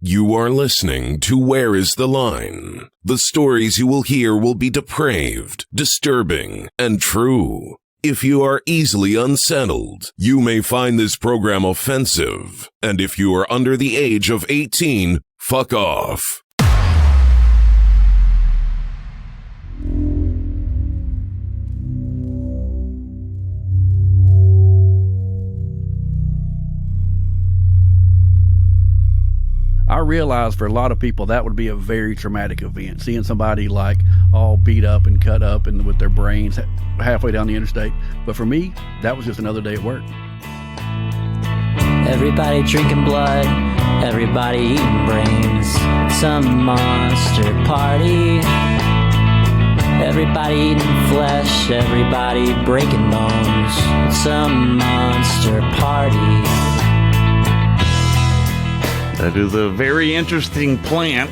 You are listening to Where is the Line? The stories you will hear will be depraved, disturbing, and true. If you are easily unsettled, you may find this program offensive. And if you are under the age of 18, fuck off. I realize for a lot of people that would be a very traumatic event, seeing somebody like all beat up and cut up and with their brains halfway down the interstate. But for me, that was just another day at work. Everybody drinking blood, everybody eating brains. Some monster party. Everybody eating flesh, everybody breaking bones. Some monster party. That is a very interesting plant.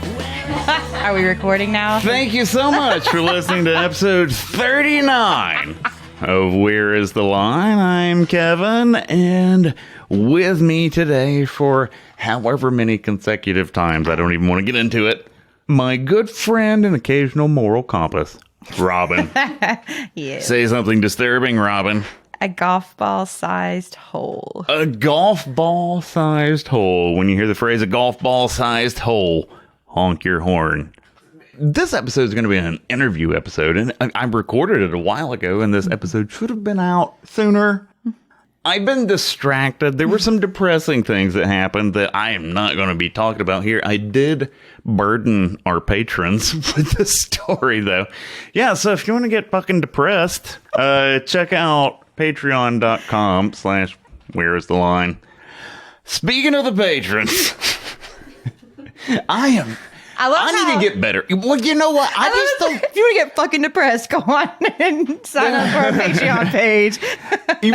Are we recording now? Thank you so much for listening to episode 39 of Where is the Line? I'm Kevin, and with me today for however many consecutive times, I don't even want to get into it, my good friend and occasional moral compass, Robin. Yeah. Say something disturbing, Robin. A golf ball sized hole. A golf ball sized hole. When you hear the phrase a golf ball sized hole, honk your horn. This episode is going to be an interview episode, and I recorded it a while ago, and this episode should have been out sooner. I've been distracted. There were some depressing things that happened that I am not going to be talking about here. I did burden our patrons with this story, though. Yeah, so if you want to get fucking depressed, check out patreon.com/whereistheline. Speaking of the patrons, I need to get better. Well, you know what? I just don't. If you want to get fucking depressed, go on and sign up for our Patreon page. You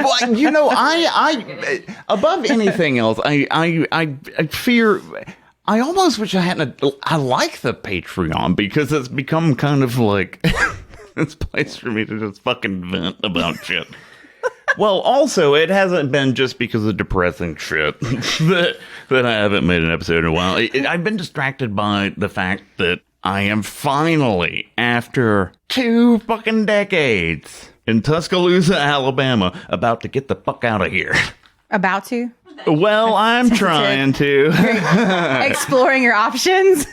know, I above anything else, I fear. I almost wish I hadn't. I like the Patreon because it's become kind of like this place for me to just fucking vent about shit. Well, also, it hasn't been just because of depressing shit that I haven't made an episode in a while. I've been distracted by the fact that I am finally, after 2 fucking decades, in Tuscaloosa, Alabama, about to get the fuck out of here. About to? Well, I'm trying to. Exploring your options?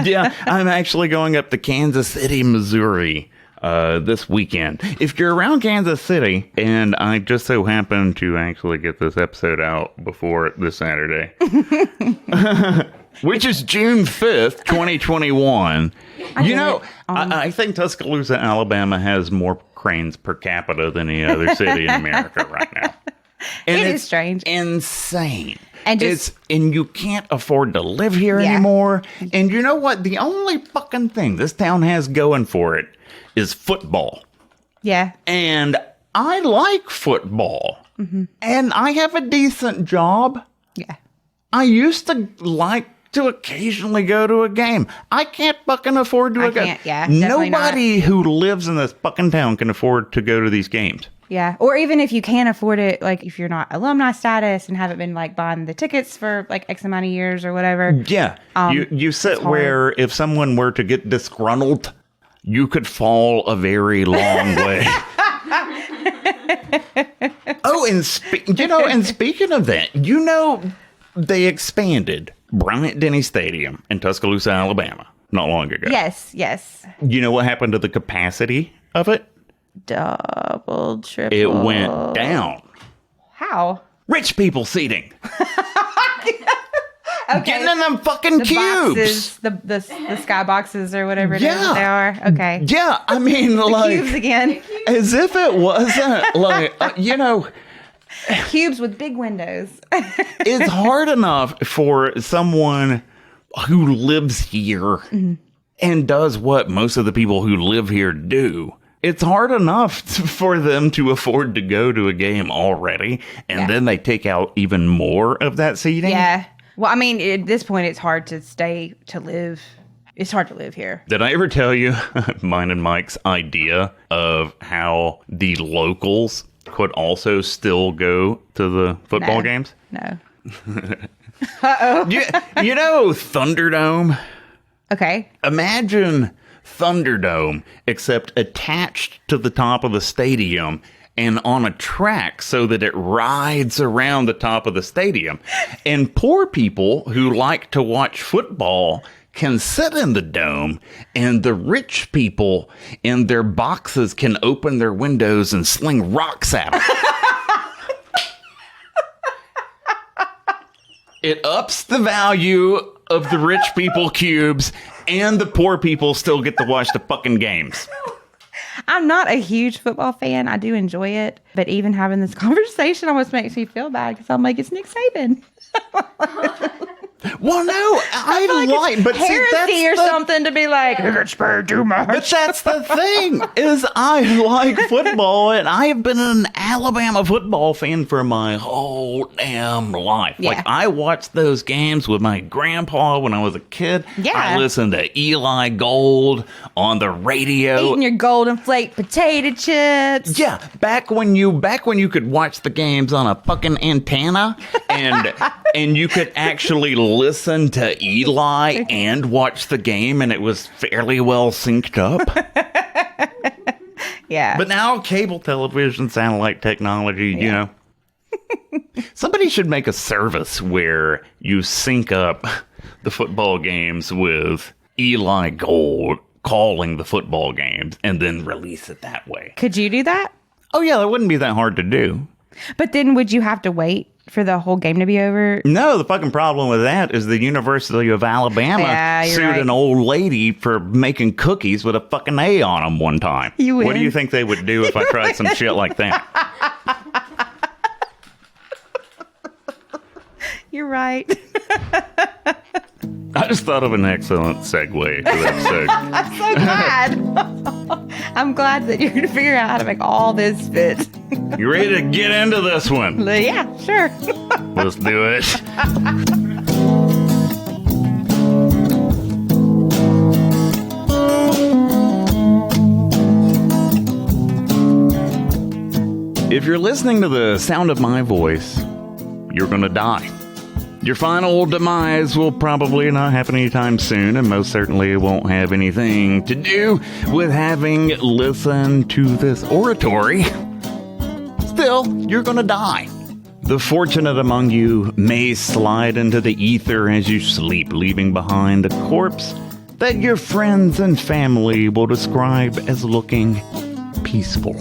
Yeah, I'm actually going up to Kansas City, Missouri. This weekend. If you're around Kansas City, and I just so happen to actually get this episode out before this Saturday, which is June 5th, 2021. I think Tuscaloosa, Alabama has more cranes per capita than any other city in America right now. And it is strange. Insane. And you can't afford to live here anymore. And you know what? The only fucking thing this town has going for it is football. Yeah. And I like football. Mm-hmm. And I have a decent job. Yeah. I used to like to occasionally go to a game. I can't fucking afford to go. Yeah, nobody who lives in this fucking town can afford to go to these games. Yeah. Or even if you can't afford it, like if you're not alumni status and haven't been like buying the tickets for like X amount of years or whatever. Yeah. You sit where if someone were to get disgruntled, you could fall a very long way. Oh, and speaking of that, they expanded Bryant-Denny Stadium in Tuscaloosa, Alabama, not long ago. Yes. You know what happened to the capacity of it? Double, triple. It went down. How? Rich people seating. Okay. Getting in them fucking cubes. Boxes, the sky boxes or whatever it is that they are. Okay. Yeah, I mean, like. Cubes again. As if it wasn't, like, Cubes with big windows. It's hard enough for someone who lives here and does what most of the people who live here do. It's hard enough for them to afford to go to a game already, and then they take out even more of that seating. Yeah. Well, I mean, at this point, it's hard to live. It's hard to live here. Did I ever tell you mine and Mike's idea of how the locals could also still go to the football games? No. You know Thunderdome? Okay. Imagine Thunderdome, except attached to the top of the stadium and on a track so that it rides around the top of the stadium. And poor people who like to watch football can sit in the dome, and the rich people in their boxes can open their windows and sling rocks at them. It ups the value of the rich people cubes, and the poor people still get to watch the fucking games. I'm not a huge football fan. I do enjoy it. But even having this conversation almost makes me feel bad because I'm like, it's Nick Saban. Well, no, I like, but see, heresy or something to be like, it's way too much. But that's the thing, is I like football, and I have been an Alabama football fan for my whole damn life. Yeah. Like, I watched those games with my grandpa when I was a kid. Yeah. I listened to Eli Gold on the radio. Eating your golden flake potato chips. Yeah, back when you could watch the games on a fucking antenna, and you could actually listen to Eli and watch the game, and it was fairly well synced up. Yeah. But now cable television, satellite technology, you know. Somebody should make a service where you sync up the football games with Eli Gold calling the football games and then release it that way. Could you do that? Oh, yeah, that wouldn't be that hard to do. But then would you have to wait for the whole game to be over? No, the fucking problem with that is the University of Alabama sued right. an old lady for making cookies with a fucking A on them one time. You win. What do you think they would do if I tried some shit like that? You're right. I just thought of an excellent segue to that segment. I'm so glad. I'm glad that you're going to figure out how to make all this fit. You ready to get into this one? Yeah, sure. Let's do it. If you're listening to the sound of my voice, you're going to die. Your final demise will probably not happen anytime soon, and most certainly won't have anything to do with having listened to this oratory. Still, you're gonna die. The fortunate among you may slide into the ether as you sleep, leaving behind a corpse that your friends and family will describe as looking peaceful.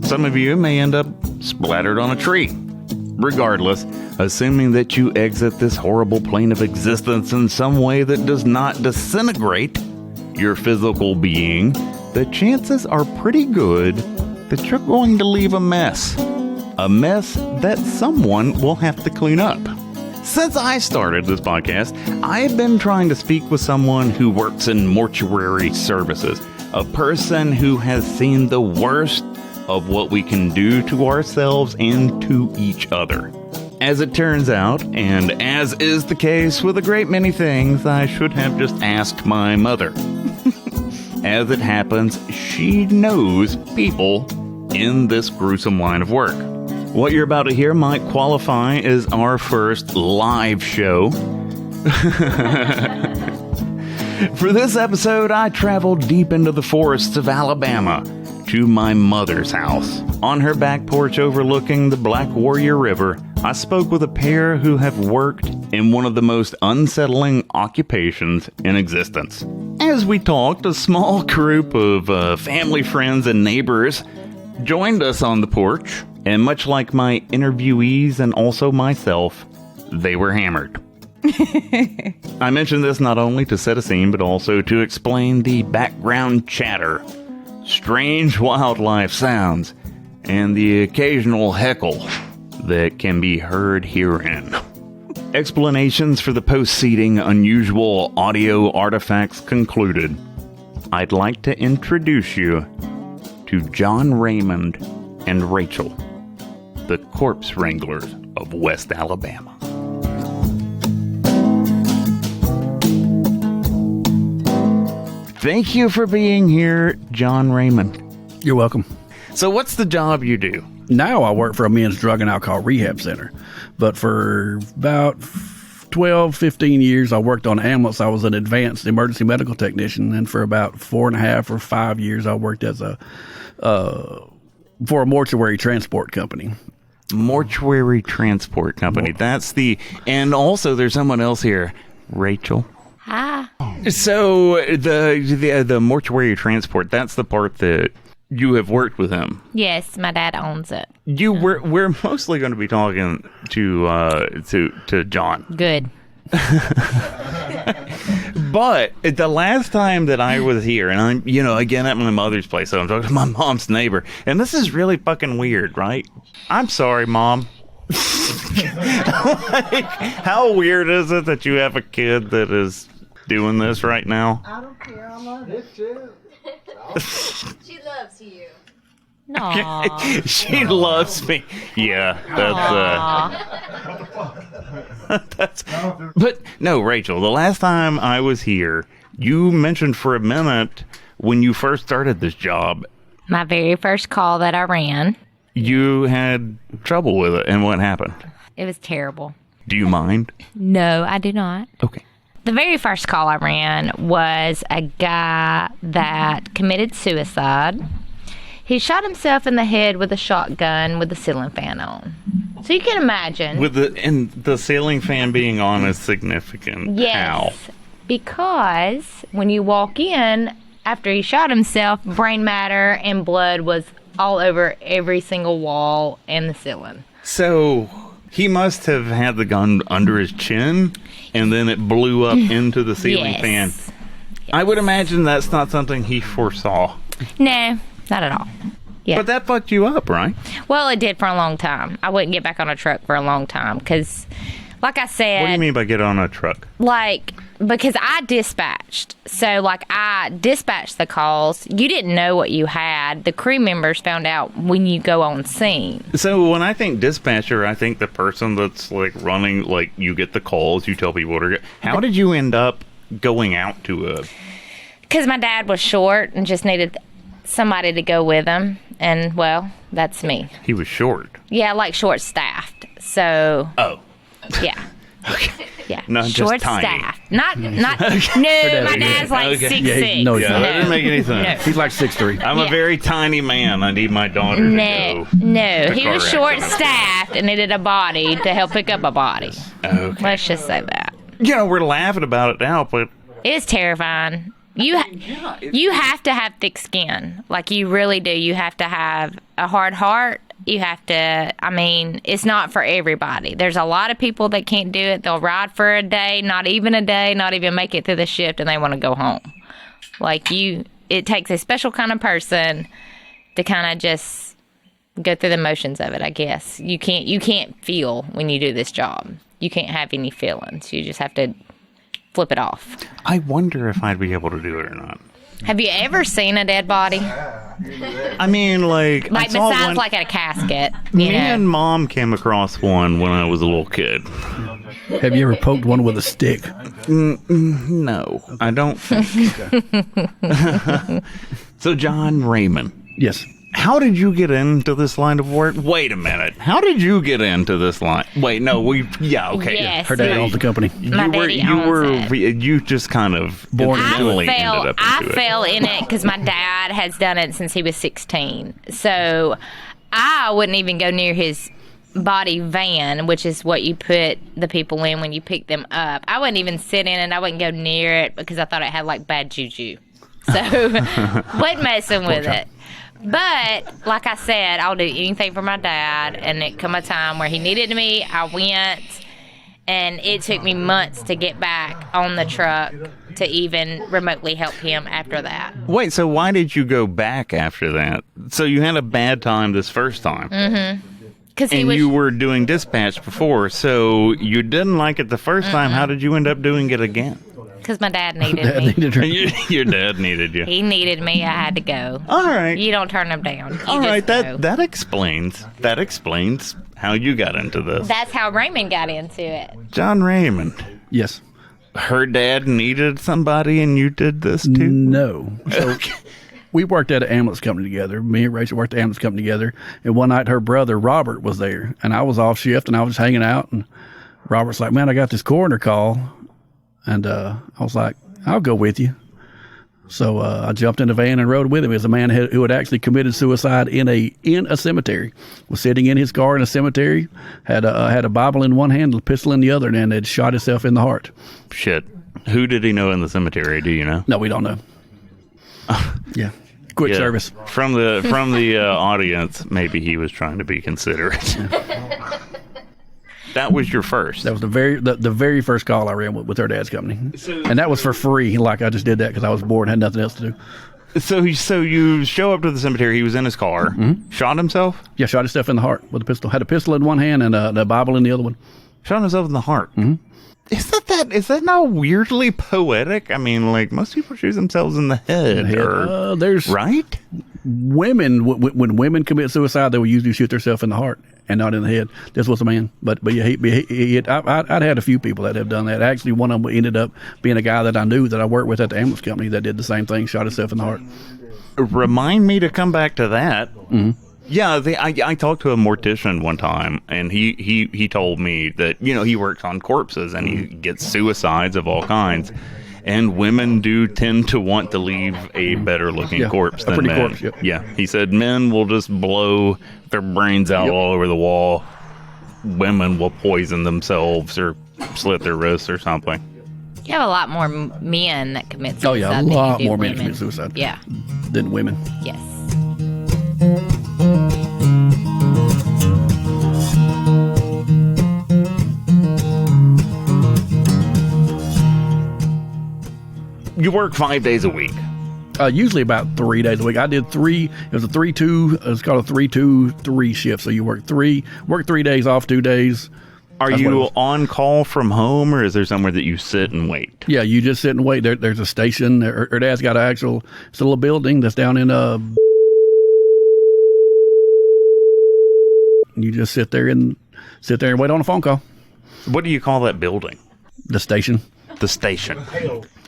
Some of you may end up splattered on a tree. Regardless, assuming that you exit this horrible plane of existence in some way that does not disintegrate your physical being, the chances are pretty good that you're going to leave a mess. A mess that someone will have to clean up. Since I started this podcast, I've been trying to speak with someone who works in mortuary services, a person who has seen the worst of what we can do to ourselves and to each other. As it turns out, and as is the case with a great many things, I should have just asked my mother. As it happens, she knows people in this gruesome line of work. What you're about to hear might qualify as our first live show. For this episode, I traveled deep into the forests of Alabama to my mother's house. On her back porch overlooking the Black Warrior River, I spoke with a pair who have worked in one of the most unsettling occupations in existence. As we talked, a small group of family, friends, and neighbors joined us on the porch, and much like my interviewees and also myself, they were hammered. I mention this not only to set a scene, but also to explain the background chatter, strange wildlife sounds, and the occasional heckle that can be heard herein. Explanations for the preceding unusual audio artifacts concluded. I'd like to introduce you to John Raymond and Rachel, the corpse wranglers of West Alabama. Thank you for being here, John Raymond. You're welcome. So what's the job you do? Now I work for a men's drug and alcohol rehab center. But for about 12, 15 years, I worked on ambulance. I was an advanced emergency medical technician. And for about 4.5 or 5 years, I worked as for a mortuary transport company. Mortuary transport company. That's and also there's someone else here, Rachel. Hi. So the mortuary transport, that's the part that you have worked with him. Yes, my dad owns it. We're mostly going to be talking to John. Good. But the last time that I was here, and I'm, again at my mother's place, so I'm talking to my mom's neighbor, and this is really fucking weird, right? I'm sorry, Mom. Like, how weird is it that you have a kid that is doing this right now? I don't care. I love it too. She loves you. No. She loves me. Yeah, that's But no, Rachel, the last time I was here, you mentioned for a minute when you first started this job, My very first call that I ran, you had trouble with it, and what happened? it was terrible. Do you mind? No, I do not. Okay. The very first call I ran was a guy that committed suicide. He shot himself in the head with a shotgun with the ceiling fan on. So you can imagine. With the ceiling fan being on is significant. Yes. How? Because when you walk in, after he shot himself, brain matter and blood was all over every single wall and the ceiling. So he must have had the gun under his chin, and then it blew up into the ceiling Yes. fan. I would imagine that's not something he foresaw. No, not at all. Yeah. But that fucked you up, right? Well, it did for a long time. I wouldn't get back on a truck for a long time because, like I said, What do you mean by get on a truck? Because I dispatched. So, I dispatched the calls. You didn't know what you had. The crew members found out when you go on scene. So when I think dispatcher, I think the person that's running, you get the calls, you tell people to go. How did you end up going out to a... Because my dad was short and just needed somebody to go with him. And, well, that's me. He was short. Yeah, short-staffed. So, Oh. yeah. Okay. Yeah, Not just short tiny. staff. Not. No, my dad's like Okay. 6'6". Yeah, no, he's Yeah, not. that doesn't make any sense. He's like 6'3". I'm a Yeah. very tiny man. I need my daughter to No, go. no. He car was accident. short-staffed and needed a body to help pick up a body. Okay. Let's just say that. We're laughing about it now, but It's terrifying. You have to have thick skin. You really do. You have to have a hard heart. You have to, it's not for everybody. There's a lot of people that can't do it. They'll ride for a day, not even make it through the shift, and they want to go home. It takes a special kind of person to kind of just go through the motions of it, I guess. You can't feel when you do this job. You can't have any feelings. You just have to flip it off. I wonder if I'd be able to do it or not. Have you ever seen a dead body? I mean, I saw Besides one, at a casket, me and Mom came across one when I was a little kid. Have you ever poked one with a stick? No, I don't think. So, John Raymond, Yes. how did you get into this line of work? Wait a minute. How did you get into this line? Wait, no, okay. Yes. Her dad owns the company. My daddy owns it. You just kind of Born incidentally ended up I into it. fell in it because my dad has done it since he was 16. So I wouldn't even go near his body van, which is what you put the people in when you pick them up. I wouldn't even sit in it. I wouldn't go near it because I thought it had bad juju. So wasn't messing with it. But like I said, I'll do anything for my dad, and it come a time where he needed me. I went, and it took me months to get back on the truck to even remotely help him after that. Wait, so why did you go back after that? So you had a bad time this first time. Because he And was you were doing dispatch before, so you didn't like it the first time. How did you end up doing it again? because my dad needed Dad me. needed her. Your dad needed you. He needed me. I had to go. All right. You don't turn them down. You All just right. go. That explains how you got into this. That's how Raymond got into it. John Raymond. Yes. Her dad needed somebody, and you did this too. No. So we worked at an ambulance company together. Me and Rachel worked at an ambulance company together. And one night her brother, Robert, was there. And I was off shift and I was just hanging out. And Robert's like, man, I got this coroner call. And I was like, I'll go with you. So I jumped in the van and rode with him. It was a man who had actually committed suicide in a cemetery. Was sitting in his car in a cemetery, had a Bible in one hand, a pistol in the other, and had shot himself in the heart. Shit. Who did he know in the cemetery? Do you know? No, we don't know. Yeah. Quick service. From the audience, maybe he was trying to be considerate. That was your first. That was the very first call I ran with her dad's company, and that was for free. Like I just did that because I was bored and had nothing else to do. So you show up to the cemetery. He was in his car, shot himself. Yeah, shot himself in the heart with a pistol. Had a pistol in one hand and the Bible in the other one. Shot himself in the heart. Mm-hmm. Is that not weirdly poetic? I mean, like most people shoot themselves in the head. There's right. Women when women commit suicide, they will usually shoot themselves in the heart and not in the head. This was a man, but yeah, I'd had a few people that have done that. Actually, one of them ended up being a guy that I knew that I worked with at the ambulance company that did the same thing, shot himself in the heart. Remind me to come back to that. Mm-hmm. Yeah, I talked to a mortician one time, and he told me that, you know, he works on corpses, and he gets suicides of all kinds, and women do tend to want to leave a better-looking corpse than men. Corpse, yep. Yeah, he said men will just blow their brains out all over the wall. Women will poison themselves or slit their wrists or something. You have a lot more men that commit suicide. Oh, yeah, a lot more men commit suicide. Yeah. Than women. Yes. You work 5 days a week. Usually about 3 days a week. I did three. It was a 3-2. It's called a 3-2-3 shift. So you work 3 days, off 2 days. Are you on call from home, or is there somewhere that you sit and wait? Yeah, you just sit and wait. There's a station. Her dad's got it's a little building that's down in you just sit there and wait on a phone call. What do you call that building? The station. The station.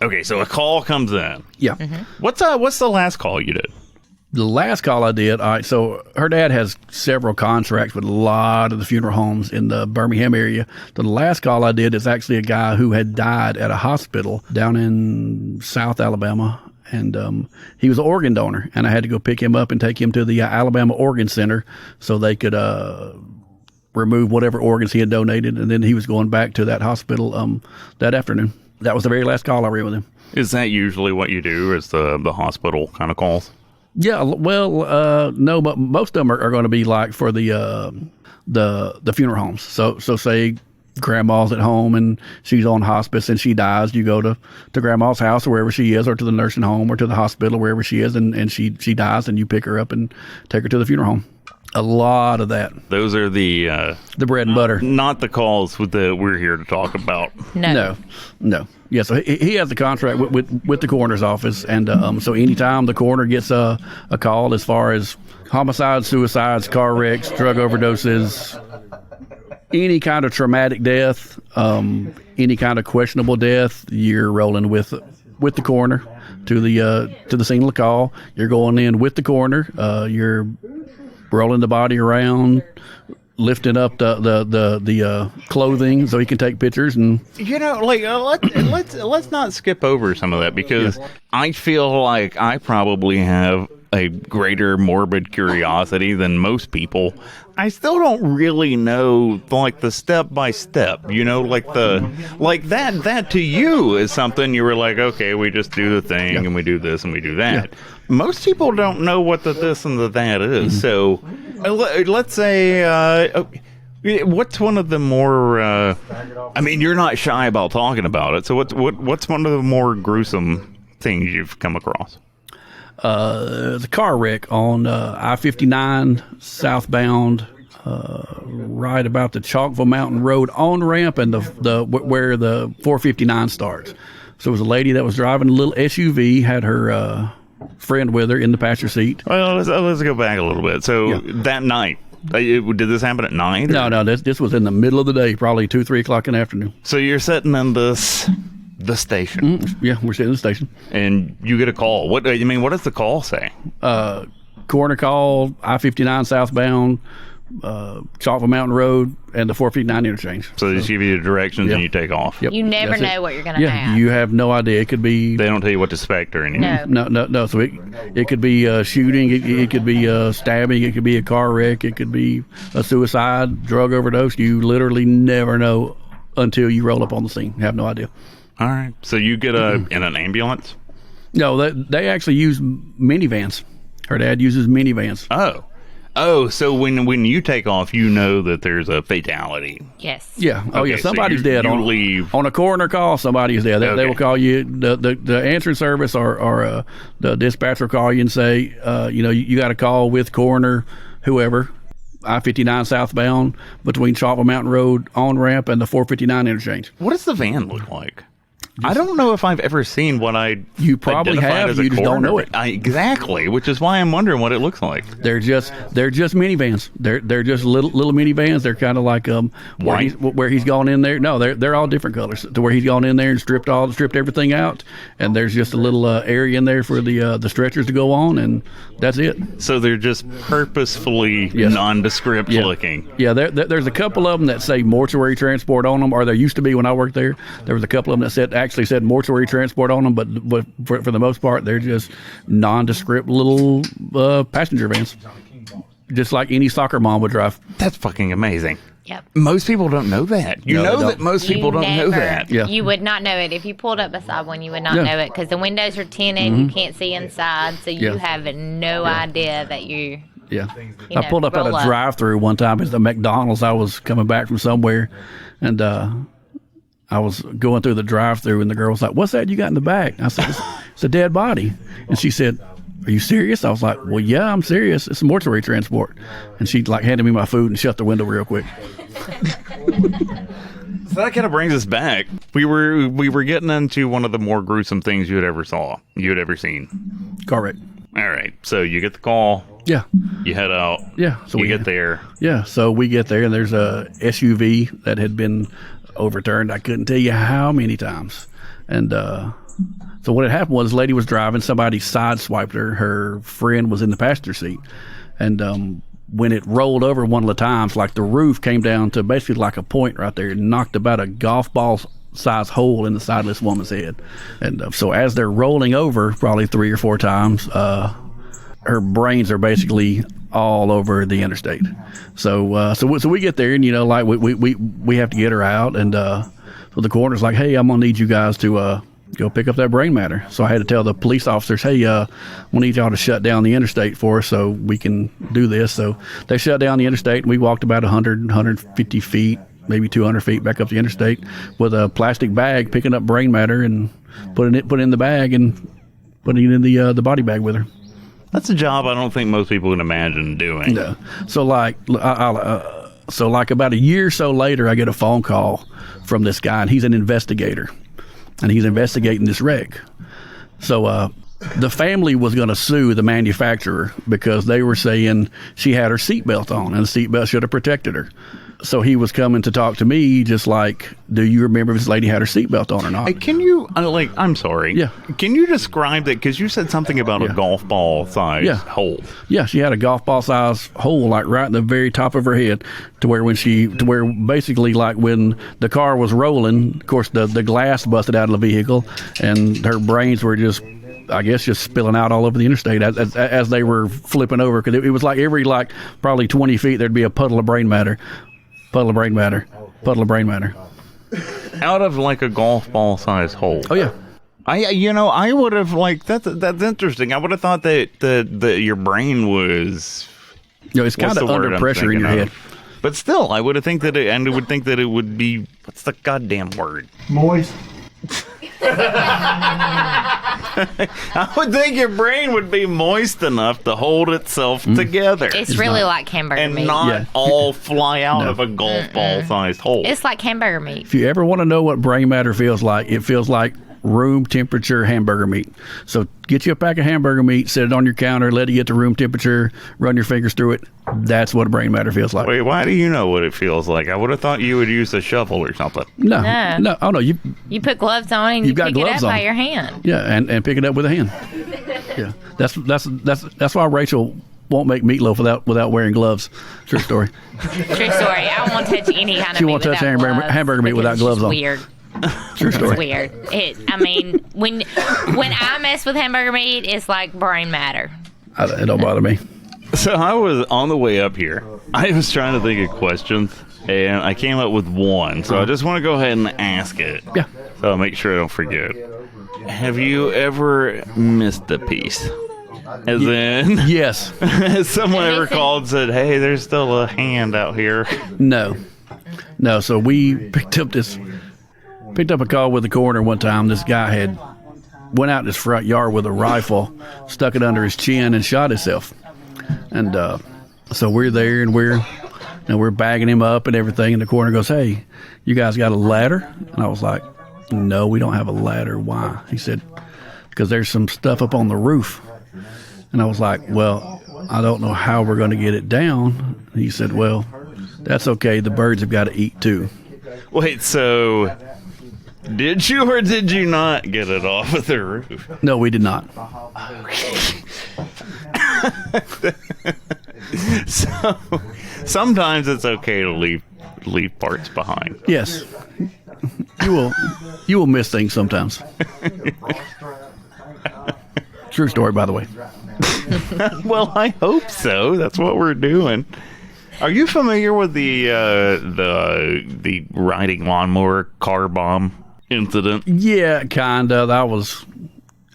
Okay, so a call comes in. Yeah. Mm-hmm. What's the last call you did? The last call I did, all right, so her dad has several contracts with a lot of the funeral homes in the Birmingham area. So the last call I did is actually a guy who had died at a hospital down in South Alabama. And he was an organ donor, and I had to go pick him up and take him to the Alabama Organ Center so they could remove whatever organs he had donated. And then he was going back to that hospital that afternoon. That was the very last call I ran with him. Is that usually what you do, is the hospital kind of calls? Yeah, well, no, but most of them are going to be like for the funeral homes. So say grandma's at home and she's on hospice and she dies, you go to grandma's house or wherever she is, or to the nursing home or to the hospital wherever she is, and she dies, and you pick her up and take her to the funeral home. A lot of that. Those are the bread and butter. Not the calls that we're here to talk about. No. Yeah, so he has a contract with the coroner's office, and so anytime the coroner gets a call as far as homicides, suicides, car wrecks, drug overdoses, any kind of traumatic death, any kind of questionable death, you're rolling with the coroner to the scene of the call. You're going in with the coroner. You're rolling the body around, lifting up the clothing so he can take pictures. And let's not skip over some of that, because I feel like I probably have a greater morbid curiosity than most people. I still don't really know like the step by step, that to you is something you were like, okay, we just do the thing and we do this and we do that. Yeah. Most people don't know what the this and the that is. So let's say, what's one of the more, you're not shy about talking about it. So what's one of the more gruesome things you've come across? The car wreck on I-59 southbound, right about the Chalkville Mountain Road on ramp and where the 459 starts. So it was a lady that was driving a little SUV, had her friend with her in the passenger seat. Well, let's go back a little bit. So that night, did this happen at night? No, this was in the middle of the day, probably 2-3 o'clock in the afternoon. So you're sitting in this the station. Yeah, we're sitting in the station. And you get a call. What does the call say? Coroner call, I-59 southbound, Chalkville Mountain Road, and the 459 interchange. So they just give you the directions Yeah. and you take off. Yep. You never That's it. know what you're going to Yeah, have. you have no idea. It could be They don't tell you what to expect or anything. No. no. So it could be shooting. It could be stabbing. It could be a car wreck. It could be a suicide, drug overdose. You literally never know until you roll up on the scene. You have no idea. All right. So you get in an ambulance? No, they actually use minivans. Her dad uses minivans. Oh, so when you take off, you know that there's a fatality. Yes. Yeah. Oh, Okay, yeah. so Somebody's you dead. leave. On a coroner call, somebody is dead. They Okay. will call you. The answering service or the dispatcher will call you and say, you got a call with coroner, whoever, I-59 southbound between Chalkville Mountain Road on ramp and the 459 interchange. What does the van look like? I don't know if I've ever seen what I You probably identified have, as a you just don't coroner. know it. Exactly, which is why I'm wondering what it looks like. They're just minivans. They're just little minivans. They're kind of like White? where he's gone in there. No, they're all different colors. To where he's gone in there and stripped everything out, and there's just a little area in there for the stretchers to go on, and that's it. So they're just purposefully Yes. nondescript Yeah. looking. Yeah, there's a couple of them that say mortuary transport on them, or there used to be when I worked there. There was a couple of them that actually said mortuary transport on them, but for the most part, they're just nondescript little passenger vans, just like any soccer mom would drive. That's fucking amazing. Yep. Most people don't know that. You No, they know don't. that most people don't know that. Yeah. You would not know it. If you pulled up beside one, you would not Yeah. know it because the windows are tinted. You can't see inside, so you Yeah. have no idea that you. Yeah, You I know, pulled up at roll a up. drive-through one time. It's the McDonald's. I was coming back from somewhere, and I was going through the drive-through, and the girl was like, "What's that you got in the back?" I said, "It's a dead body." And she said, "Are you serious?" I was like, "Well, yeah, I'm serious. It's a mortuary transport." And she handed me my food and shut the window real quick. So that kind of brings us back. We were getting into one of the more gruesome things you had ever seen. Correct. All right. So you get the call. Yeah. You head out. Yeah. So you we get there. Yeah. So we get there, and there's a SUV that had been overturned. I couldn't tell you how many times. And so what had happened was, this lady was driving. Somebody sideswiped her. Her friend was in the passenger seat, and when it rolled over one of the times, like the roof came down to basically like a point right there, and knocked about a golf ball size hole in the side of this woman's head. And so as they're rolling over, probably 3 or 4 times, her brains are basically all over the interstate. So we get there, and like we have to get her out, and so the coroner's like, "Hey, I'm gonna need you guys to go pick up that brain matter." So I had to tell the police officers, "Hey, we need y'all to shut down the interstate for us so we can do this." So they shut down the interstate, and we walked about 150 feet, maybe 200 feet back up the interstate with a plastic bag, picking up brain matter and putting it in the bag and putting it in the body bag with her. That's a job I don't think most people can imagine doing. No. So like about a year or so later, I get a phone call from this guy, and he's an investigator, and he's investigating this wreck. So the family was going to sue the manufacturer because they were saying she had her seatbelt on, and the seatbelt should have protected her. So he was coming to talk to me, just like, "Do you remember if this lady had her seatbelt on or not?" Hey, can you, I'm sorry. Yeah. Can you describe that? Because you said something about a Yeah. golf ball size Yeah. hole. Yeah, she had a golf ball size hole, like right in the very top of her head, to where basically like when the car was rolling, of course the glass busted out of the vehicle, and her brains were just, I guess, just spilling out all over the interstate as they were flipping over, because it was like every probably 20 feet there'd be a puddle of brain matter. Puddle of brain matter. Out of like a golf ball size hole. Oh yeah. I would have that's interesting. I would have thought that your brain was. It's kind what's of the word under I'm pressure in thinking your of? head. But still, I would have think that it would be, what's the goddamn word? Moist. I would think your brain would be moist enough to hold itself together It's really like hamburger and meat. not Yeah. all fly out No. of a golf ball sized hole. It's like hamburger meat. If you ever want to know what brain matter feels like, it feels like room temperature hamburger meat. So get you a pack of hamburger meat, set it on your counter, let it get to room temperature, run your fingers through it. That's what a brain matter feels like. Wait, why do you know what it feels like? I would have thought you would use a shovel or something. No. Oh no, you put gloves on and you got pick it gloves up on. by your hand. Yeah, and pick it up with a hand. Yeah, that's why Rachel won't make meatloaf without wearing gloves. True story. True story. I won't touch any kind of She meat won't touch without gloves hamburger meat because without it's gloves just on. Weird. True story. It's weird. I mean, when I mess with hamburger meat, it's like brain matter. It don't bother me. So I was on the way up here. I was trying to think of questions, and I came up with one. So I just want to go ahead and ask it. Yeah. So I'll make sure I don't forget. Have you ever missed a piece? As in, Yes. has someone ever called and said, "Hey, there's still a hand out here"? No. So we picked up a call with the coroner one time. This guy had went out in his front yard with a rifle, stuck it under his chin, and shot himself. And so we're there, and we're bagging him up and everything. And the coroner goes, "Hey, you guys got a ladder?" And I was like, "No, we don't have a ladder." Why? He said, "Because there's some stuff up on the roof." And I was like, "Well, I don't know how we're going to get it down." He said, "Well, that's okay. The birds have got to eat too." Wait, so did you or did you not get it off of the roof? No, we did not. So sometimes it's okay to leave parts behind. Yes. You will miss things sometimes. True story, by the way. Well, I hope so. That's what we're doing. Are you familiar with the riding lawnmower car bomb incident? Yeah, kind of.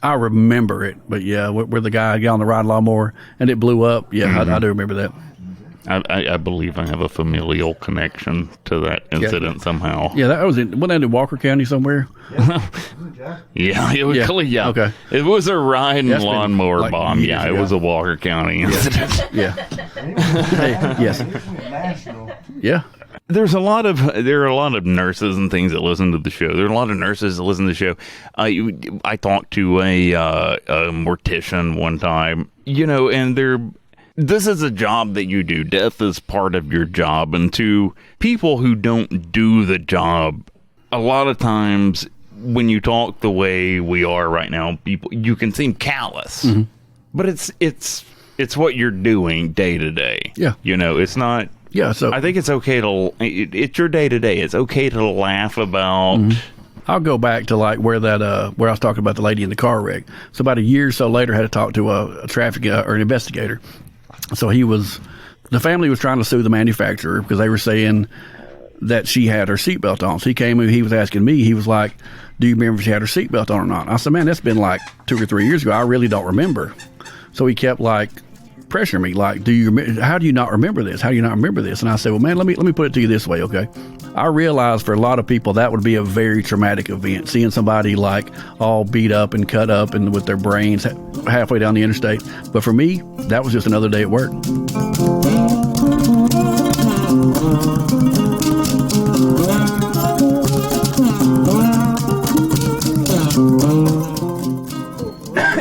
I remember it, but yeah, where the guy got on the riding lawnmower and it blew up. Yeah, I do remember that. I believe I have a familial connection to that incident somehow. Yeah, wasn't that in Walker County somewhere? Yeah, it was. Yeah. Okay. It was a riding lawnmower like bomb. years Yeah, it ago. was a Walker County incident. Yeah. Hey, yes. Yeah. There are a lot of nurses and things that listen to the show. There are a lot of nurses that listen to the show. I talked to a mortician one time, and this is a job that you do. Death is part of your job, and to people who don't do the job, a lot of times when you talk the way we are right now, you can seem callous, but it's what you're doing day to day. Yeah. It's not. Yeah, so I think it's okay it's your day to day. It's okay to laugh about. I'll go back to like where I was talking about the lady in the car wreck. So about a year or so later, I had to talk to a traffic or an investigator. So the family was trying to sue the manufacturer because they were saying that she had her seatbelt on. So he came and he was asking me, he was like, "Do you remember if she had her seatbelt on or not?" I said, "Man, that's been like 2 or 3 years ago. I really don't remember." So he kept like pressuring me, like, how do you not remember this? How do you not remember this? And I said, "Well, man, let me put it to you this way, okay? I realize for a lot of people that would be a very traumatic event, seeing somebody like all beat up and cut up and with their brains halfway down the interstate. But for me, that was just another day at work."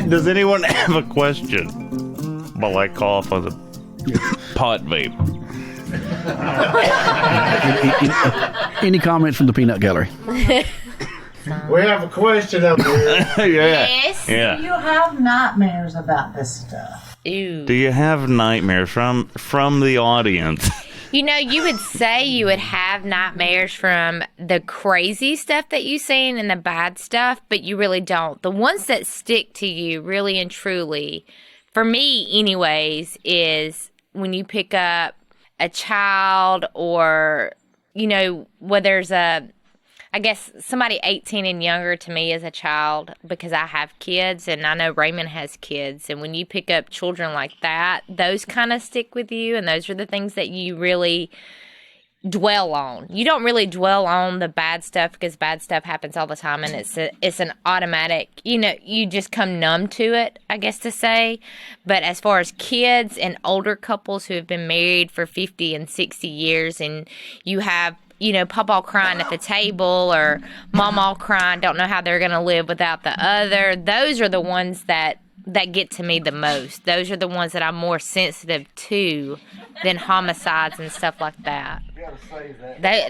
Does anyone have a question while I cough on the pot vape? Any comments from the peanut gallery? We have a question up here. Yes. Yeah. Do you have nightmares about this stuff? Ew. Do you have nightmares from the audience? You would say you would have nightmares from the crazy stuff that you've seen and the bad stuff, but you really don't. The ones that stick to you really and truly, for me anyways, is when you pick up a child or, where there's I guess somebody 18 and younger to me is a child because I have kids and I know Raymond has kids. And when you pick up children like that, those kind of stick with you. And those are the things that you really dwell on. You don't really dwell on the bad stuff because bad stuff happens all the time. And it's an automatic, you just come numb to it, I guess to say. But as far as kids and older couples who have been married for 50 and 60 years and you have Papa crying at the table or Mama crying, don't know how they're going to live without the other. Those are the ones that get to me the most. Those are the ones that I'm more sensitive to than homicides and stuff like that.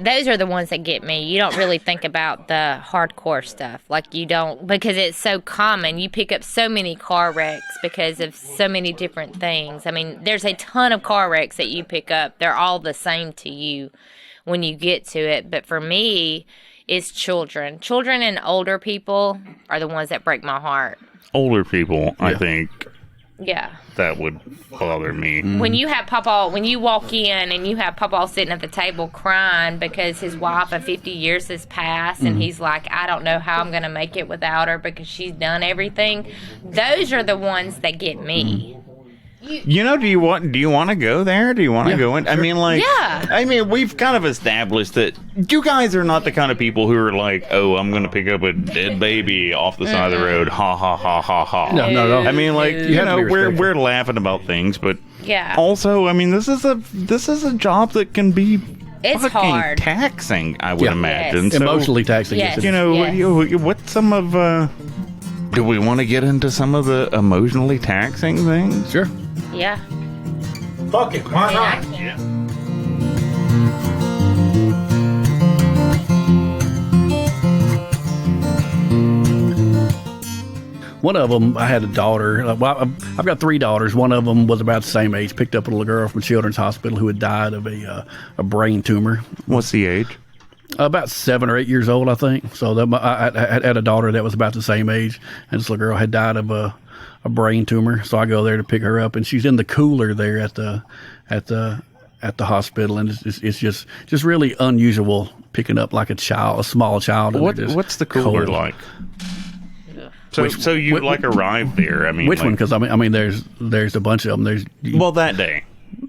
Those are the ones that get me. You don't really think about the hardcore stuff. Like you don't, because it's so common. You pick up so many car wrecks because of so many different things. I mean, there's a ton of car wrecks that you pick up. They're all the same to you when you get to it. But for me, it's children. Children and older people are the ones that break my heart. Older people, I think. Yeah. That would bother me. When you have Papa, when you walk in and you have Papa sitting at the table crying because his wife of 50 years has passed and he's like, I don't know how I'm going to make it without her because she's done everything. Those are the ones that get me. Do you want to go there? Do you want to go in? Sure. I mean, we've kind of established that you guys are not the kind of people who are like, oh, I'm going to pick up a dead baby off the side of the road. Ha, ha, ha, ha, ha. No. I mean, we're laughing about things, but also, I mean, this is a job that can be it's fucking hard. taxing, I would imagine. Yes. So, emotionally taxing. Yes. What's some of... do we want to get into some of the emotionally taxing things? Sure. Yeah. Fuck it, why not? One of them, I had a daughter. Well, I've got 3 daughters. One of them was about the same age. Picked up a little girl from Children's Hospital who had died of a brain tumor. What's the age? About 7 or 8 years old, I think. So I had a daughter that was about the same age, and this little girl had died of a brain tumor. So I go there to pick her up, and she's in the cooler there at the hospital, and it's just really unusual picking up like a small child. What's the cooler like? So you arrived there? I mean, which one? Because I mean, there's a bunch of them. That day.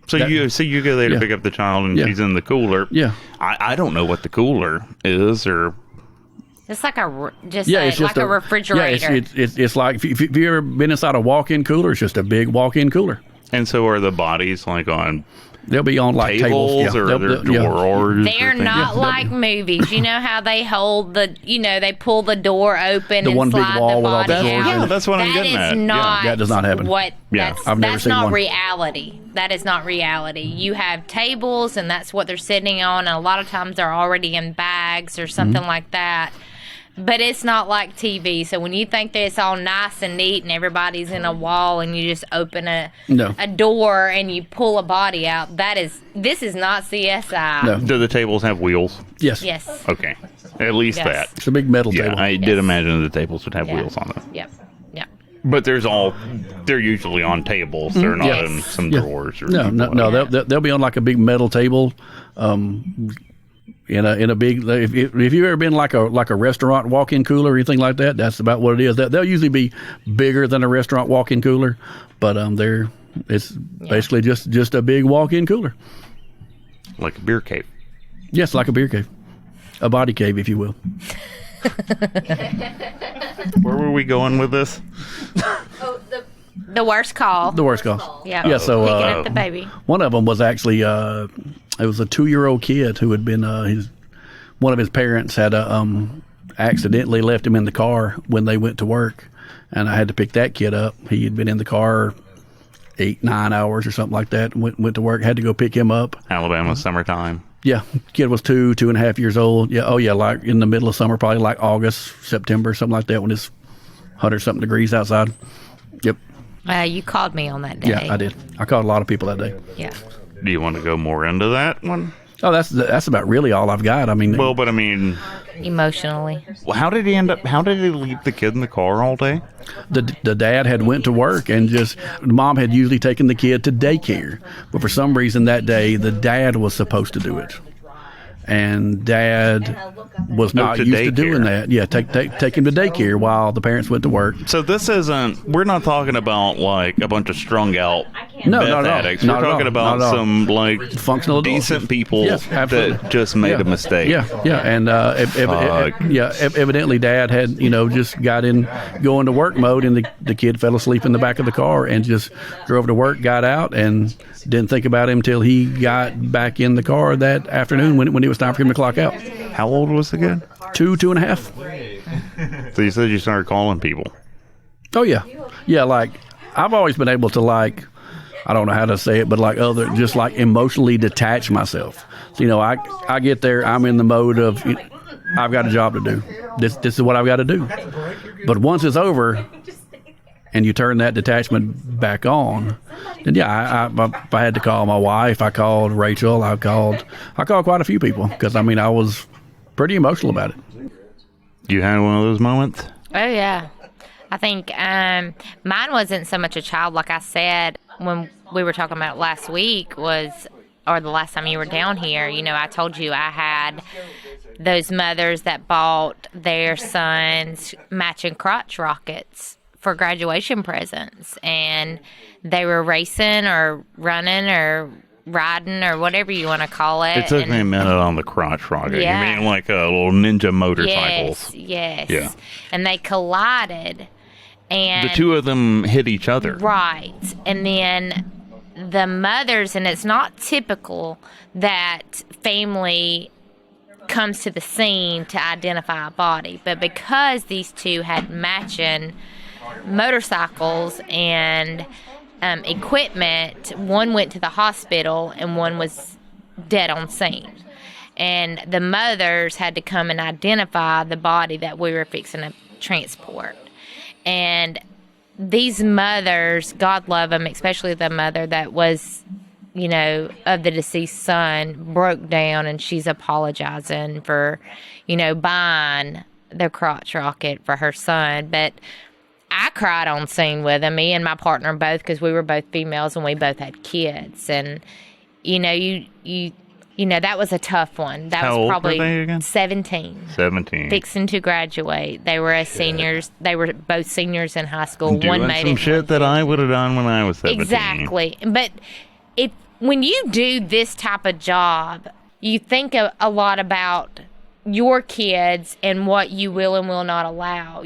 So you go there to pick up the child, and she's in the cooler. Yeah. I don't know what the cooler is, or It's like a refrigerator. Yeah, it's like if you've ever been inside a walk-in cooler, it's just a big walk-in cooler. And so are the bodies like on? They'll be on like tables or they're drawers. They're not like movies. You know how they hold they pull the door open and one slide big wall the with all body the drawers. out. Yeah, that's what I'm getting at. That does not happen. I've never That's seen not one. reality. That is not reality. You have tables, and that's what they're sitting on, and a lot of times they're already in bags or something like that. But it's not like TV. So when you think that it's all nice and neat and everybody's in a wall and you just open a door and you pull a body out, this is not CSI. No. Do the tables have wheels? Yes. Yes. Okay. At least that. It's a big metal table. Yeah, I did imagine the tables would have wheels on them. Yep. Yep. But they're usually on tables. They're not in some drawers. Or no. They'll be on like a big metal table. In a big, if you've ever been like a restaurant walk-in cooler or anything like that, that's about what it is. They'll usually be bigger than a restaurant walk-in cooler, but it's basically just a big walk-in cooler, like a beer cave. Yes, like a beer cave, a body cave, if you will. Where were we going with this? The worst call. The worst call. Yeah. So picking up the baby. One of them was actually it was a 2-year-old kid who had been one of his parents had accidentally left him in the car when they went to work, and I had to pick that kid up. He had been in the car 8-9 hours or something like that. Went to work. Had to go pick him up. Alabama summertime. Yeah, kid was 2.5 years old. Yeah, like in the middle of summer, probably like August, September, something like that, when it's 100-something degrees outside. Yep. You called me on that day. Yeah, I did. I called a lot of people that day. Yeah. Do you want to go more into that one? Oh, that's about really all I've got. I mean, emotionally. Well, how did he leave the kid in the car all day? The dad had went to work, and the mom had usually taken the kid to daycare, but for some reason that day the dad was supposed to do it, and Dad was not used to doing that. Yeah, take him to daycare while the parents went to work. So this isn't. We're not talking about like a bunch of strung out No, meth not at all. addicts. Not We're at talking all. about Not at all. some like Functional adults. decent people Yes, absolutely. that just made a mistake. Yeah, and evidently Dad had just got in going to work mode, and the kid fell asleep in the back of the car and just drove to work, got out, and didn't think about him until he got back in the car that afternoon when it was time for him to clock out. How old was the kid? 2.5. So you said you started calling people. Oh yeah. Like I've always been able to I don't know how to say it, but just emotionally detach myself. So, I get there, I'm in the mode of I've got a job to do. This is what I've got to do. But once it's over, and you turn that detachment back on, then if I had to call my wife, I called Rachel, I called quite a few people because I was pretty emotional about it. You had one of those moments? Oh, yeah. I think mine wasn't so much a child. Like I said, when we were talking about last week or the last time you were down here, I told you I had those mothers that bought their sons matching crotch rockets for graduation presents. And they were racing or running or riding or whatever you want to call it. It took me a minute on the crotch rocket. Yeah. You mean like a little ninja motorcycles? Yes. Yeah. And they collided. And The two of them hit each other. Right. And then the mothers, and it's not typical that family comes to the scene to identify a body, but because these two had matching motorcycles and equipment, one went to the hospital and one was dead on scene. And the mothers had to come and identify the body that we were fixing to transport. And these mothers, God love them, especially the mother that was, of the deceased son, broke down, and she's apologizing for, buying the crotch rocket for her son. But I cried on scene with him, me and my partner both, because we were both females and we both had kids. And, that was a tough one. That How was old probably were they again? 17. 17. Fixing to graduate. They were seniors. They were both seniors in high school. Doing One made some it. shit that I would have done when I was 17. Exactly. But when you do this type of job, you think a lot about your kids and what you will and will not allow.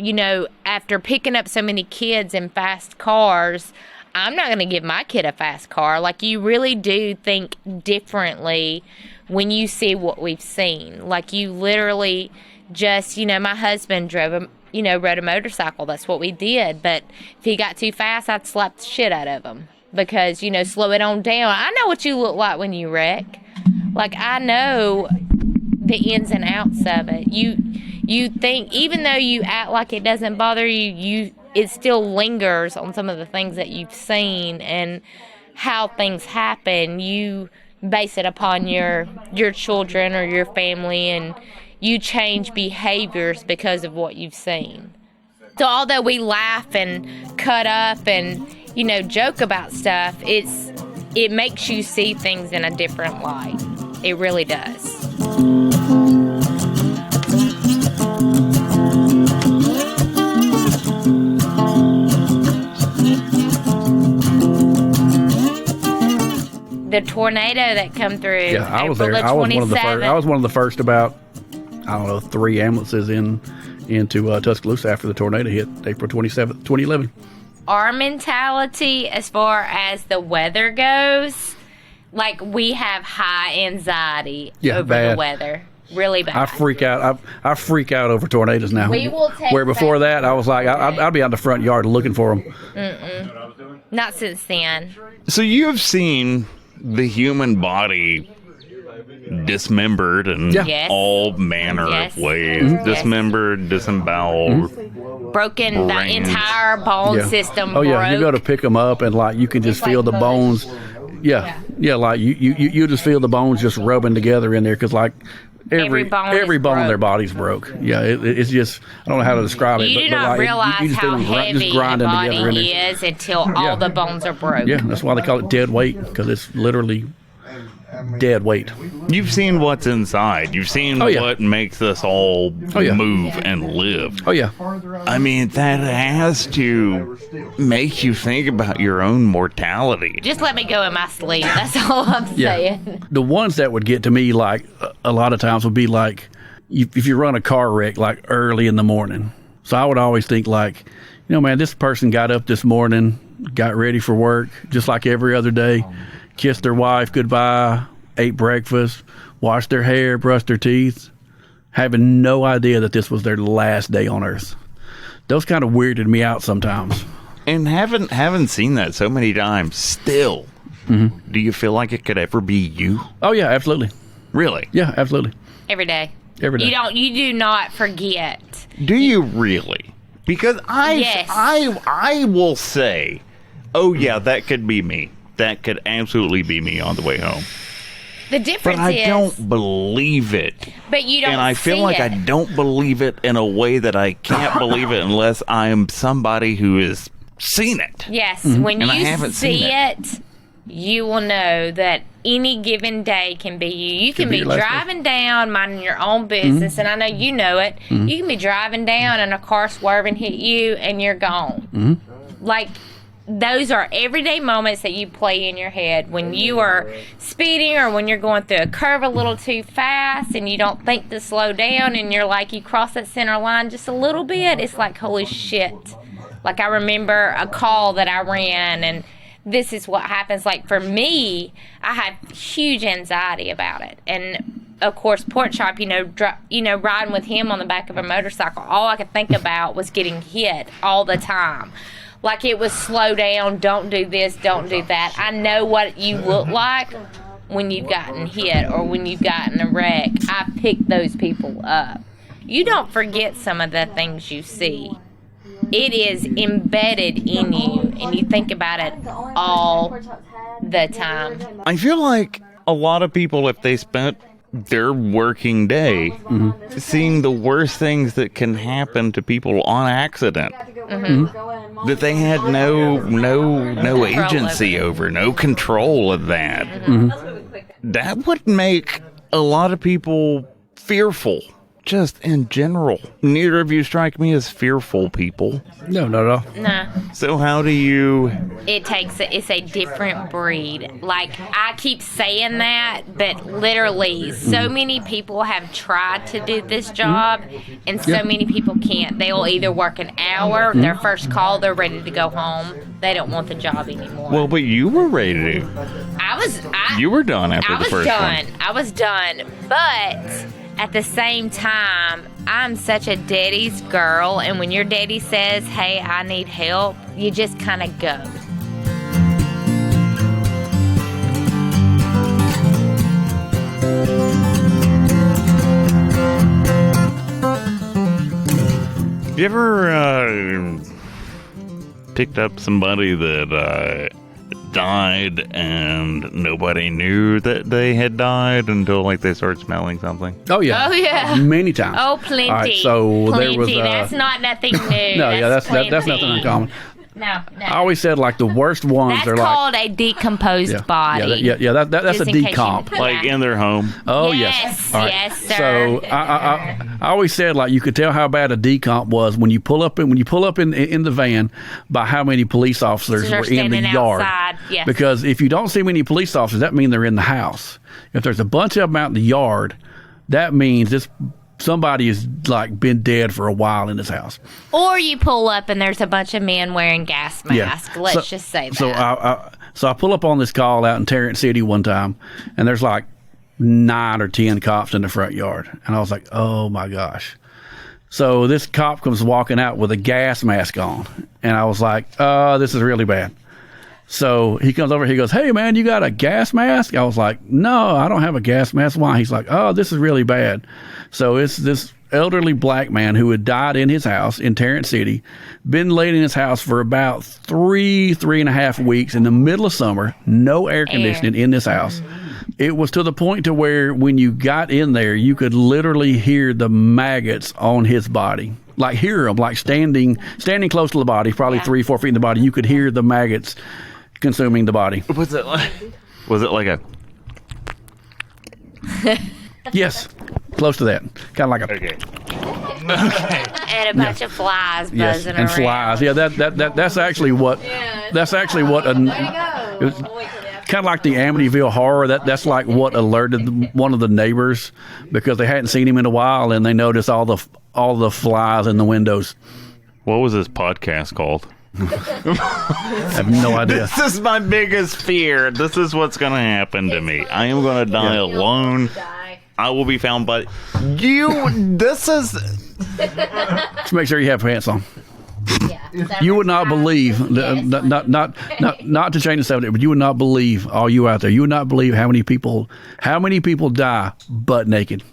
After picking up so many kids in fast cars, I'm not going to give my kid a fast car. Like, you really do think differently when you see what we've seen. Like, you literally just, my husband rode a motorcycle. That's what we did. But if he got too fast, I'd slap the shit out of him. Because, slow it on down. I know what you look like when you wreck. Like, I know the ins and outs of it. You think, even though you act like it doesn't bother you, it still lingers on some of the things that you've seen and how things happen. You base it upon your children or your family, and you change behaviors because of what you've seen. So although we laugh and cut up and, joke about stuff, it makes you see things in a different light. It really does. The tornado that come through. Yeah, I was there. I was one of the first about 3 ambulances into Tuscaloosa after the tornado hit April 27th, 2011. Our mentality as far as the weather goes, like, we have high anxiety over bad. the weather. Really bad. I freak out. I freak out over tornadoes now. We will take Where before back- that, I was like, I'd be out the front yard looking for them. Not since then. So you've seen the human body dismembered in Yes. all manner Yes. of ways. Mhm. Dismembered, disemboweled. Broken, the Brains. entire bone system Oh broke. yeah, you go to pick them up and you can just feel the bones. Yeah, like you just feel the bones just rubbing together in there because every bone in their body's broke. Yeah, it's just, I don't know how to describe it. You but, do but not realize you just how feel them heavy just a grinding together in body there. is until all the bones are broke. Yeah, that's why they call it dead weight, because it's literally dead weight. You've seen what's inside. You've seen Oh, yeah. what makes us all yeah. move and live. Oh yeah. I mean, that has to make you think about your own mortality. Just let me go in my sleep. That's all I'm saying. The ones that would get to me, like a lot of times, would be like if you run a car wreck like early in the morning. So I would always think like, man, this person got up this morning, got ready for work just like every other day, kissed their wife goodbye, ate breakfast, washed their hair, brushed their teeth, having no idea that this was their last day on earth. Those kind of weirded me out sometimes. And haven't seen that so many times still. Mm-hmm. Do you feel like it could ever be you? Oh yeah, absolutely. Really? Yeah, absolutely. Every day. Every day. You do not forget. Do you really? Because Yes. I will say, oh yeah, that could be me. That could absolutely be me on the way home. The difference But I is, don't believe it. but you don't And I feel see like it. I don't believe it in a way that I can't believe it unless I am somebody who has seen it. Yes, when And I you haven't see seen it, you will know that any given day can be you. You can be be your last day. driving down, minding your own business, and I know you know it. You can be driving down and a car swerve and hit you, and you're gone. Like, those are everyday moments that you play in your head when you are speeding or when you're going through a curve a little too fast and you don't think to slow down and you're like, you cross that center line just a little bit. It's like, holy shit. Like, I remember a call that I ran, and this is what happens. Like, for me, I had huge anxiety about it. And of course, Pork Chop, riding with him on the back of a motorcycle, all I could think about was getting hit all the time. Like, it was slow down, don't do this, don't do that. I know what you look like when you've gotten hit or when you've gotten a wreck. I picked those people up. You don't forget some of the things you see. It is embedded in you, and you think about it all the time. I feel like a lot of people, if they spent their working day seeing the worst things that can happen to people on accident, that they had no agency over, no control of that. That would make a lot of people fearful. Just in general. Neither of you strike me as fearful people. No, not at all. Nah. So how do you... It's a different breed. Like, I keep saying that, but literally, so many people have tried to do this job, and so many people can't. They'll either work an hour, their first call, they're ready to go home. They don't want the job anymore. Well, but you were ready to. You were done after the first one. I was done, but at the same time, I'm such a daddy's girl, and when your daddy says, hey, I need help, you just kind of go. You ever picked up somebody that died and nobody knew that they had died until like they started smelling something? Oh yeah. Oh, yeah. Many times. Oh, plenty. All right, so plenty. there was. That's not nothing new. No, that's plenty. nothing uncommon. No. I always said like the worst ones. That's They're called like a decomposed body. that's a Just in case you- decomp. Like in their home? Oh Yes, All right. yes, sir. So I always said like you could tell how bad a decomp was when you pull up in the van by how many police officers They're were in the standing yard. outside, yes. Because if you don't see many police officers, that means they're in the house. If there's a bunch of them out in the yard, that means somebody has like been dead for a while in this house. Or you pull up and there's a bunch of men wearing gas masks. Let's just say that. So I pull up on this call out in Tarrant City one time, and there's like 9 or 10 cops in the front yard, and I was like, oh my gosh. So this cop comes walking out with a gas mask on, and I was like, this is really bad. So he comes over, he goes, hey man, you got a gas mask? I was like, no, I don't have a gas mask. Why? He's like, oh, this is really bad. So it's this elderly black man who had died in his house in Tarrant City, been laid in his house for about 3.5 weeks in the middle of summer, no air conditioning in this house. It was to the point to where when you got in there, you could literally hear the maggots on his body. Like hear them, like standing close to the body, probably 3-4 feet in the body. You could hear the maggots consuming the body. Was it like a... Yes, close to that. Kind of like a Okay. And a bunch of flies buzzing yes, and around. flies. Yeah, that's actually what that's actually what kind of like the Amityville Horror. That's like what alerted one of the neighbors because they hadn't seen him in a while, and they noticed all the flies in the windows. What was this podcast called? I have no idea. This is my biggest fear. This is what's going to happen to me. I am going to die alone. I will be found by you. This is. Just make sure you have pants on. You would not believe, not to change the subject, but you would not believe, all you out there, you would not believe how many people die butt naked.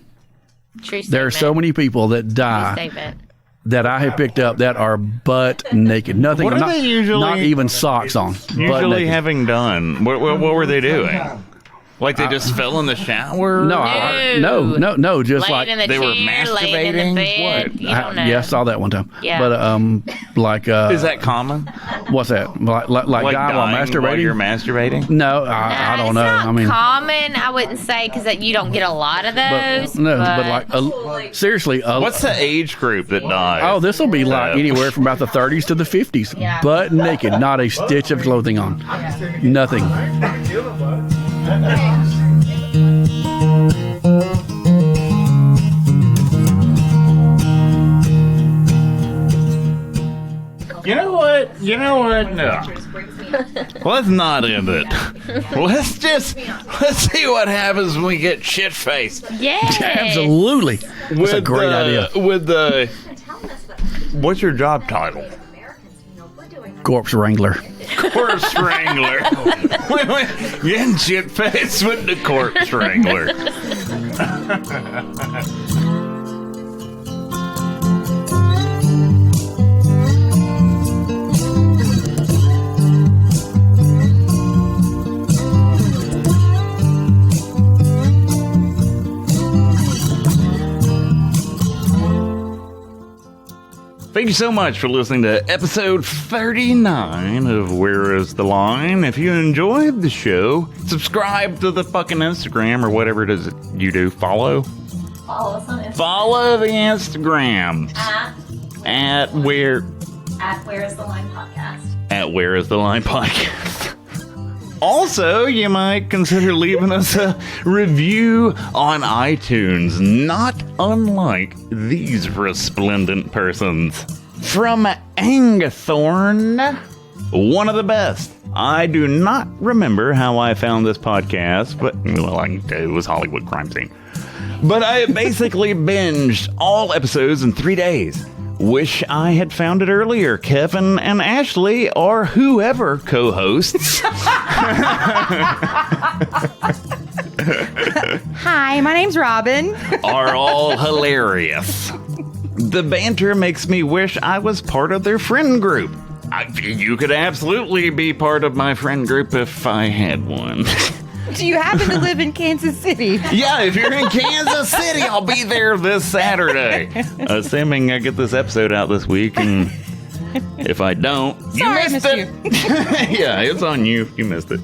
True statement. There are so many people that True die statement. that I have picked up that are butt naked. Nothing. What are not, they usually- Not even socks on. Butt Usually naked. having done. What were they doing? Like they just fell in the shower? No. Just Laying like in the they were chair, laying in the masturbating? bed. What? You don't know. yeah, I saw that one time. Yeah. But like Is that common? what's that? Like guy while dying masturbating? while you're masturbating? No, I don't It's know. not I mean, common. I wouldn't say because you don't get a lot of those. but like seriously, What's the age group that dies? oh, this will be like anywhere from about the 30s to the 50s. Butt naked, not a stitch of clothing on, nothing. You know what? No. Let's not end it. Let's see what happens when we get shit faced. Yes. Absolutely, that's a great idea. What's your job title? Corpse Wrangler. Corpse Wrangler. Getting shit faced with the Corpse Wrangler. Thank you so much for listening to episode 39 of Where Is the Line. If you enjoyed the show, subscribe to the fucking Instagram or whatever it is you do. Follow Follow us on Instagram. Follow the Instagram. At Where Is the Line Podcast. At Where Is the Line Podcast. Also, you might consider leaving us a review on iTunes, not unlike these resplendent persons. From Angthorn, one of the best. I do not remember how I found this podcast, but well, it was Hollywood Crime Scene. But I basically binged all episodes in 3 days. Wish I had found it earlier. Kevin and Ashley, or whoever co-hosts. Hi, my name's Robin. Are all hilarious. The banter makes me wish I was part of their friend group. You could absolutely be part of my friend group if I had one. Do you happen to live in Kansas City? Yeah, if you're in Kansas City, I'll be there this Saturday. Assuming I get this episode out this week, and if I don't, you Sorry, missed I it. missed Yeah, it's on you. You missed it.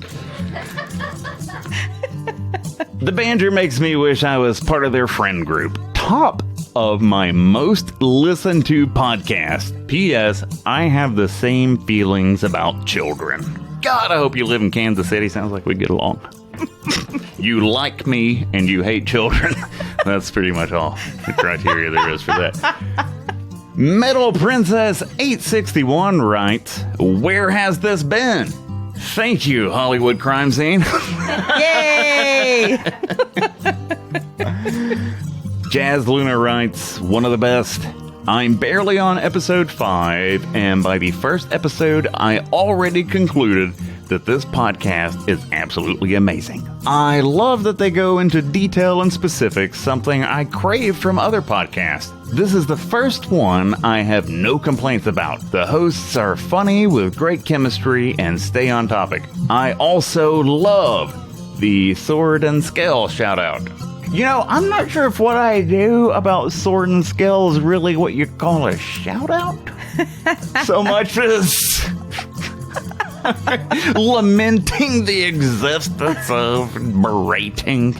The banter makes me wish I was part of their friend group. Top of my most listened to podcast. P.S. I have the same feelings about children. God, I hope you live in Kansas City. Sounds like we get along. You like me and you hate children. That's pretty much all the criteria there is for that. Metal Princess 861 writes, where has this been? Thank you, Hollywood Crime Scene. Yay! Jazz Luna writes, one of the best. I'm barely on episode 5, and by the first episode, I already concluded that this podcast is absolutely amazing. I love that they go into detail and specifics, something I crave from other podcasts. This is the first one I have no complaints about. The hosts are funny with great chemistry and stay on topic. I also love the Sword and Scale shout out. You know, I'm not sure if what I do about Sword and Scale is really what you call a shout out. So much as lamenting the existence of berating.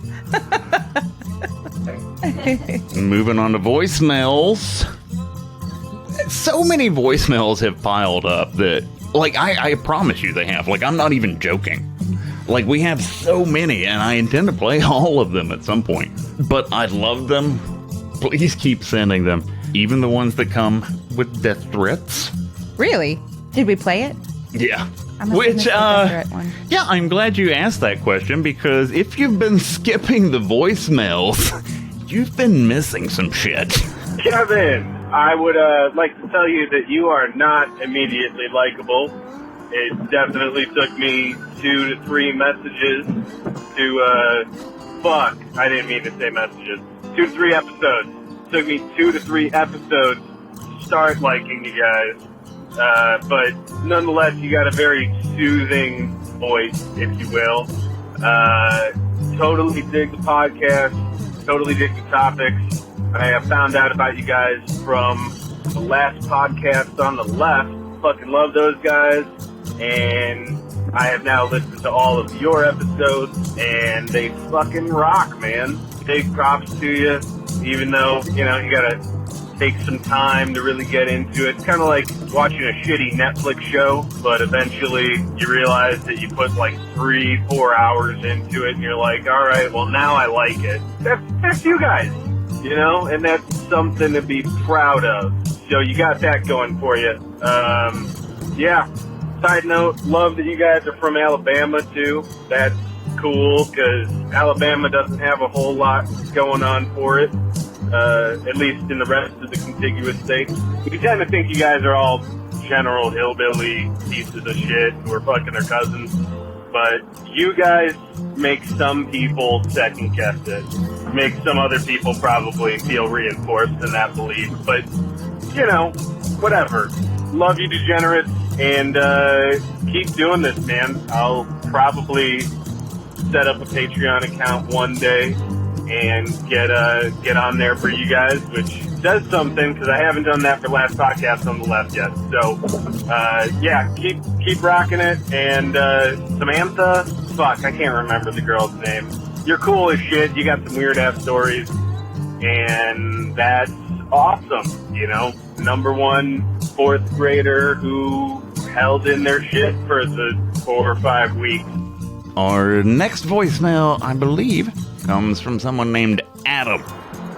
Moving on to voicemails. So many voicemails have piled up that, like, I promise you they have. Like, I'm not even joking. Like, we have so many, and I intend to play all of them at some point. But I love them. Please keep sending them. Even the ones that come with death threats. Really? Did we play it? Yeah. Which, yeah, I'm glad you asked that question, because if you've been skipping the voicemails, you've been missing some shit. Kevin, I would like to tell you that you are not immediately likable. It definitely took me 2 to 3 messages to, fuck, I didn't mean to say messages. 2 to 3 episodes. It took me 2 to 3 episodes to start liking you guys. But nonetheless, you got a very soothing voice, if you will. Totally dig the podcast. Totally dig the topics. I have found out about you guys from the last podcast on the left. Fucking love those guys. And I have now listened to all of your episodes, and they fucking rock, man. Big props to you, even though, you know, you gotta take some time to really get into it. It's kind of like watching a shitty Netflix show, but eventually you realize that you put like 3-4 hours into it, and you're like, all right, well, now I like it. That's you guys, you know, and that's something to be proud of. So you got that going for you. Yeah. Side note, love that you guys are from Alabama, too. That's cool, because Alabama doesn't have a whole lot going on for it, at least in the rest of the contiguous states. We tend to think you guys are all general hillbilly pieces of shit who are fucking their cousins, but you guys make some people second-guess it. Make some other people probably feel reinforced in that belief, but, you know, whatever. Love you, degenerates. And keep doing this, man. I'll probably set up a Patreon account one day and get on there for you guys, which does something, because I haven't done that for last podcast on the left yet. So, yeah, keep rocking it. And Samantha, fuck, I can't remember the girl's name. You're cool as shit. You got some weird-ass stories. And that's awesome, you know? Number 1 4th grader who held in their shit for the 4 or 5 weeks. Our next voicemail, I believe, comes from someone named Adam.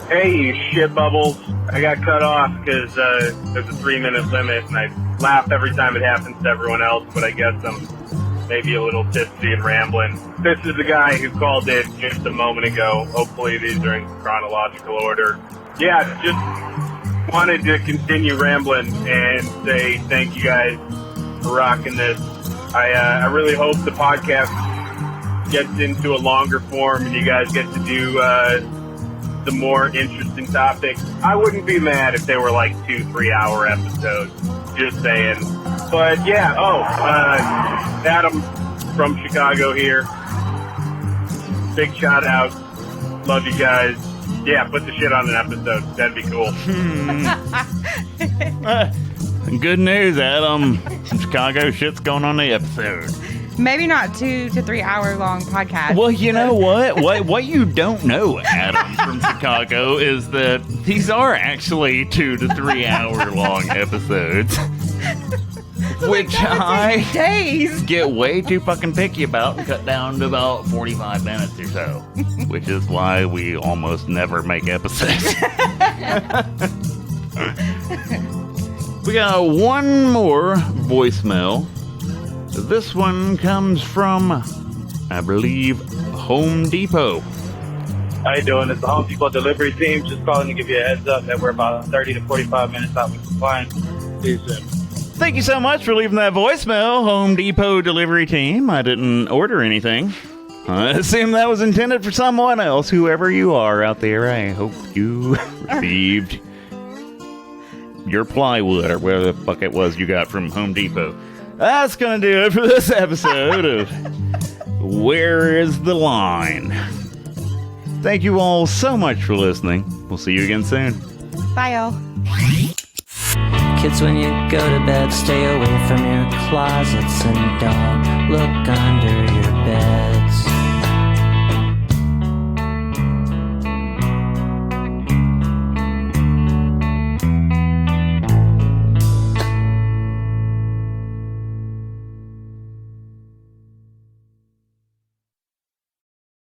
Hey, you shit bubbles. I got cut off because there's a 3-minute limit, and I laugh every time it happens to everyone else, but I guess I'm maybe a little tipsy and rambling. This is the guy who called in just a moment ago. Hopefully these are in chronological order. Yeah, just wanted to continue rambling and say thank you guys for rocking this. I really hope the podcast gets into a longer form and you guys get to do the more interesting topics. I wouldn't be mad if they were like 2-3 hour episodes. Just saying. But yeah, Adam from Chicago here. Big shout out. Love you guys. Yeah, put the shit on an episode. That'd be cool. Good news, Adam. Some Chicago shit's going on the episode. Maybe not 2 to 3 hour long podcast. Well, you know what? What you don't know, Adam, from Chicago, is that these are actually 2 to 3 hour long episodes. Which I get way too fucking picky about and cut down to about 45 minutes or so. Which is why we almost never make episodes. We got one more voicemail. This one comes from, I believe, Home Depot. How you doing? It's the Home Depot delivery team. Just calling to give you a heads up that we're about 30 to 45 minutes out with compliance. See you soon. Thank you so much for leaving that voicemail, Home Depot delivery team. I didn't order anything. I assume that was intended for someone else, whoever you are out there. I hope you received your plywood or whatever the fuck it was you got from Home Depot. That's going to do it for this episode of Where is the Line? Thank you all so much for listening. We'll see you again soon. Bye, y'all. Kids, when you go to bed, stay away from your closets and don't look under your beds.